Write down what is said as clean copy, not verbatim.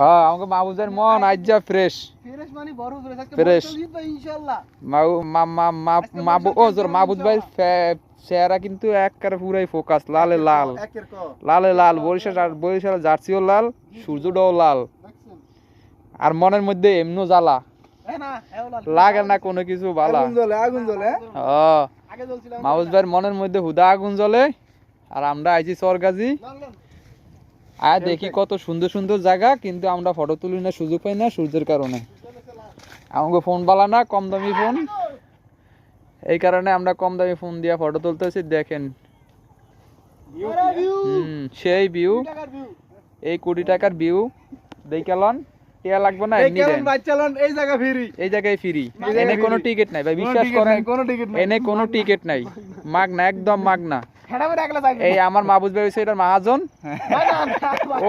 হ্যাঁ আমাকে মাহবুবের মন আজ যা ফ্রেশ মানে বড় ফ্রেশ ইনশাআল্লাহ। মাহবুব ভাই চেহারা কিন্তু একবারে পুরাই ফোকাস, লালে লাল, লালে লাল, বরিশাল জার্সিও লাল, সূর্যটাও লাল, আর মনের মধ্যে এমনো জ্বালা লাগে না কোনো কিছু বালা। মাহবুব ভাইয়ের মনের মধ্যে হুদা আগুন জ্বলে, আর আমরা আইছি চরগাজি। আর দেখি কত সুন্দর সুন্দর জায়গা, কিন্তু আমরা ফটো তুলি না, সুযোগ পাই না সূর্যের কারণে। আমাকে ফোন বালা না, কম দামি ফোন, এই কারণে আমরা কম দামি ফোন দিয়ে ফটো তুলতেছি। দেখেন সেই ভিউ, এই কোটি টাকার ভিউ দেখালন, টিয়া লাগবে না, এমনি দেন এই জায়গায় ফ্রি, এনে কোনো টিকিট নাই ভাই, বিশ্বাস করেন এনে কোনো টিকিট নাই, মাগনা, একদম মাগনা। এই আমার মাহবুব ভাই হইছে এটার মহাজন। ও